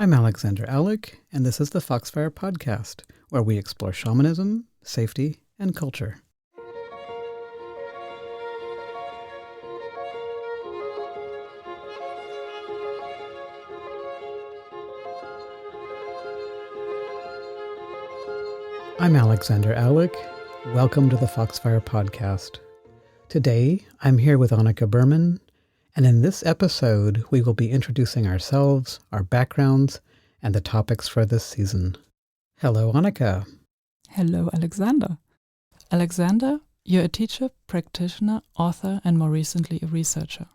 I'm Alexander Alec, and this is the Foxfire Podcast, where we explore shamanism, safety, and culture. I'm Alexander Alec. Welcome to the Foxfire Podcast. Today, I'm here with Annika Berman, and in this episode, we will be introducing ourselves, our backgrounds, and the topics for this season. Hello, Annika. Hello, Alexander. Alexander, you're a teacher, practitioner, author, and more recently a researcher.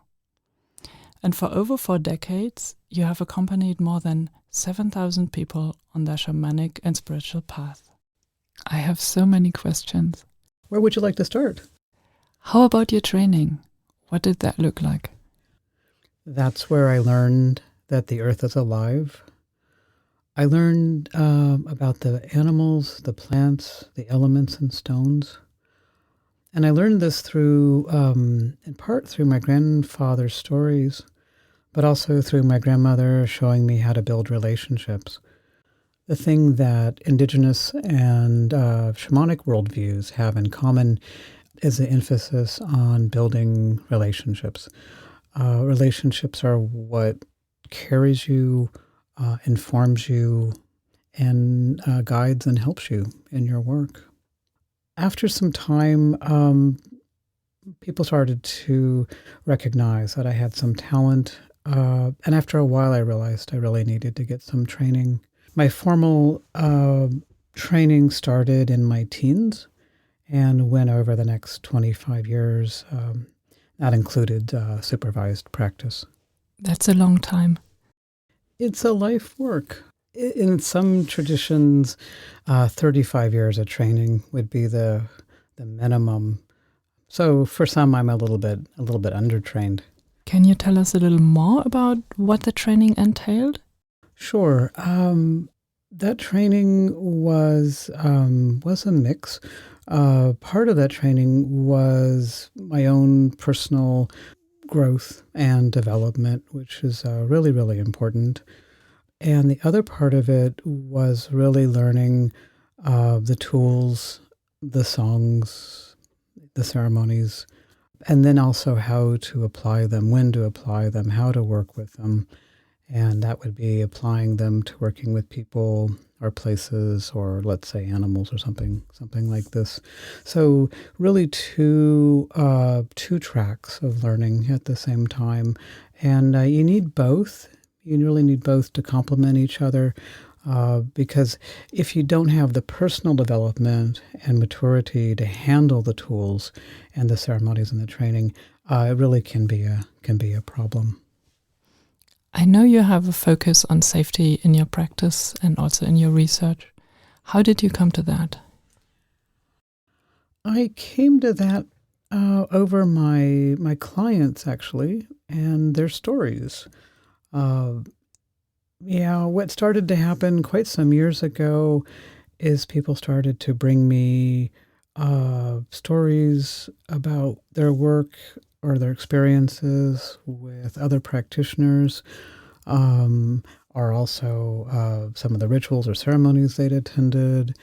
And for over 4 decades, you have accompanied more than 7,000 people on their shamanic and spiritual path. I have so many questions. Where would you like to start? How about your training? What did that look like? That's where I learned that the earth is alive. I learned about the animals, the plants, the elements and stones. And I learned this through, in part through my grandfather's stories, but also through my grandmother showing me how to build relationships. The thing that indigenous and shamanic worldviews have in common is the emphasis on building relationships. Relationships are what carries you, informs you, and guides and helps you in your work. After some time, people started to recognize that I had some talent, and after a while I realized I really needed to get some training. My formal training started in my teens and went over the next 25 years. That included supervised practice. That's a long time. It's a life work. In some traditions, 35 years of training would be the minimum. So for some, I'm a little bit undertrained. Can you tell us a little more about what the training entailed? Sure. That training was a mix. Part of that training was my own personal growth and development, which is really, really important. And the other part of it was really learning the tools, the songs, the ceremonies, and then also how to apply them, when to apply them, how to work with them. And that would be applying them to working with people or places or, let's say, animals or something like this. So really two tracks of learning at the same time. And you need both. You really need both to complement each other because if you don't have the personal development and maturity to handle the tools and the ceremonies and the training, it really can be a problem. I know you have a focus on safety in your practice and also in your research. How did you come to that? I came to that over my clients, actually, and their stories. What started to happen quite some years ago is people started to bring me stories about their work or their experiences with other practitioners, or also some of the rituals or ceremonies they'd attended,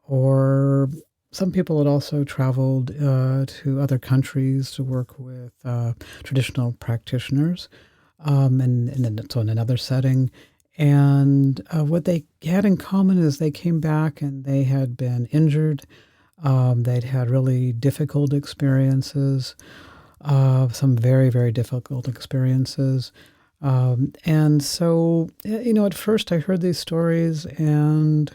or some people had also traveled to other countries to work with traditional practitioners, and so in another setting. And what they had in common is they came back and they had been injured. They'd had really difficult experiences. Some very, very difficult experiences. And so, at first I heard these stories and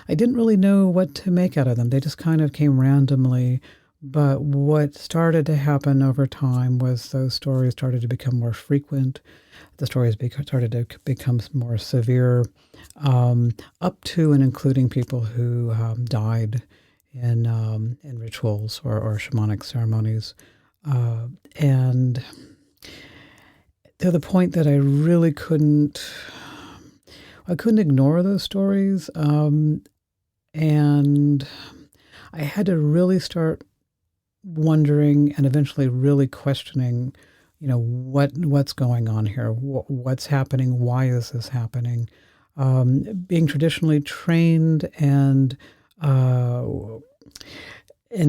I didn't really know what to make out of them. They just kind of came randomly. But what started to happen over time was those stories started to become more frequent. The stories started to become more severe, up to and including people who died in rituals or shamanic ceremonies. And to the point that I really couldn't ignore those stories. And I had to really start wondering and eventually really questioning, what's going on here? What's happening? Why is this happening? Being traditionally trained and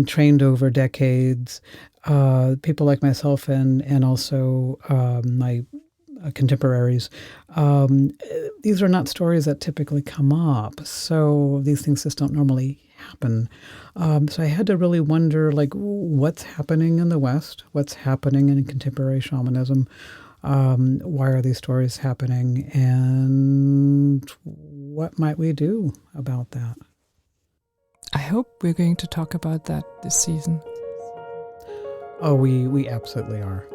trained over decades, people like myself and also my contemporaries, these are not stories that typically come up. So these things just don't normally happen. So I had to really wonder, like, what's happening in the West? What's happening in contemporary shamanism? Why are these stories happening? And what might we do about that? I hope we're going to talk about that this season. Oh, we absolutely are.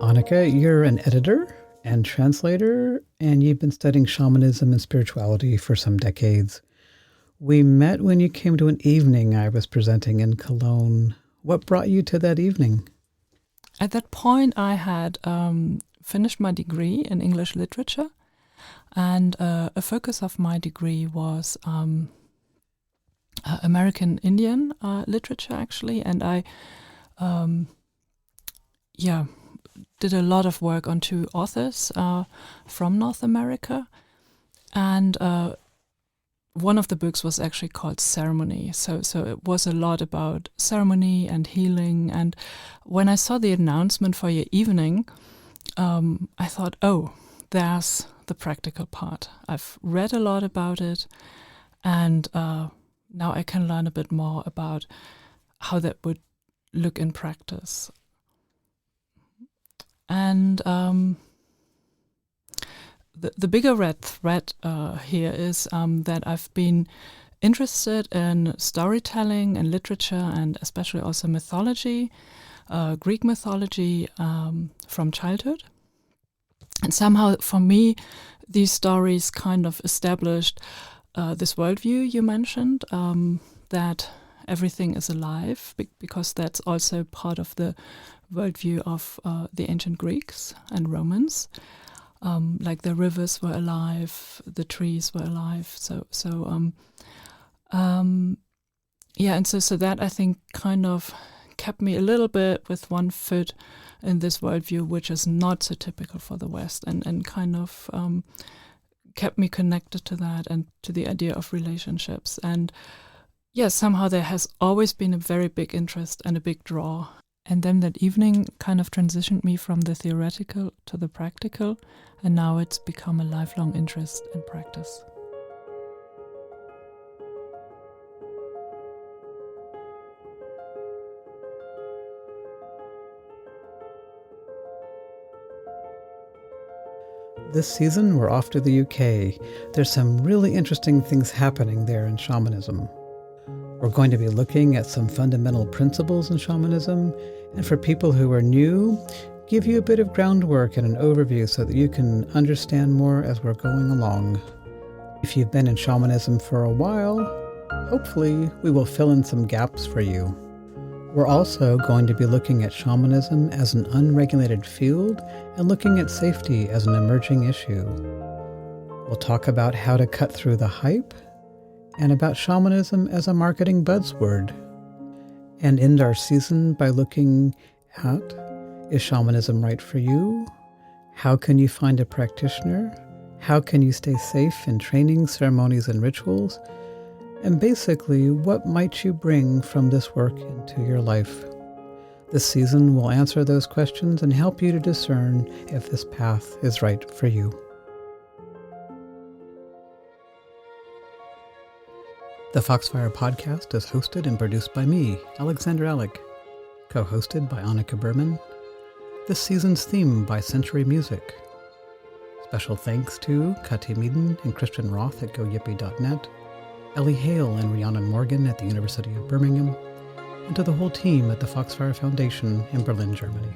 Annika, you're an editor and translator, and you've been studying shamanism and spirituality for some decades. We met when you came to an evening I was presenting in Cologne. What brought you to that evening? At that point, I had finished my degree in English literature, and a focus of my degree was American Indian literature, actually, and I did a lot of work on two authors from North America, and one of the books was actually called Ceremony. So it was a lot about ceremony and healing. And when I saw the announcement for your evening, I thought, oh, there's the practical part. I've read a lot about it, and now I can learn a bit more about how that would look in practice. And the bigger red thread here is that I've been interested in storytelling and literature, and especially also mythology, Greek mythology, from childhood. And somehow, for me, these stories kind of established this worldview you mentioned, that everything is alive, because that's also part of the worldview of the ancient Greeks and Romans. Like the rivers were alive, the trees were alive. So that, I think, kind of kept me a little bit with one foot in this worldview, which is not so typical for the West, and kind of kept me connected to that and to the idea of relationships. And yes, somehow there has always been a very big interest and a big draw. And then that evening kind of transitioned me from the theoretical to the practical, and now it's become a lifelong interest in practice. This season, we're off to the UK. There's some really interesting things happening there in shamanism. We're going to be looking at some fundamental principles in shamanism, and for people who are new, give you a bit of groundwork and an overview so that you can understand more as we're going along. If you've been in shamanism for a while, hopefully we will fill in some gaps for you. We're also going to be looking at shamanism as an unregulated field and looking at safety as an emerging issue. We'll talk about how to cut through the hype and about shamanism as a marketing buzzword, and end our season by looking at, is shamanism right for you? How can you find a practitioner? How can you stay safe in training, ceremonies, and rituals? And basically, what might you bring from this work into your life? This season will answer those questions and help you to discern if this path is right for you. The Foxfire podcast is hosted and produced by me, Alexander Alec, co-hosted by Annika Berman. This season's theme by Century Music. Special thanks to Kati Meaden and Christian Roth at GoYippie.net, Ellie Hale and Rhiannon Morgan at the University of Birmingham, and to the whole team at the Foxfire Foundation in Berlin, Germany.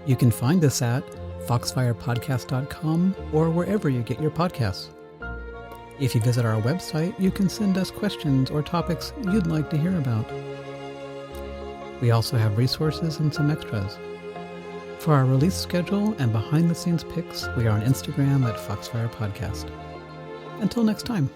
You can find us at foxfirepodcast.com or wherever you get your podcasts. If you visit our website, you can send us questions or topics you'd like to hear about. We also have resources and some extras. For our release schedule and behind-the-scenes pics, we are on Instagram at Foxfire Podcast. Until next time.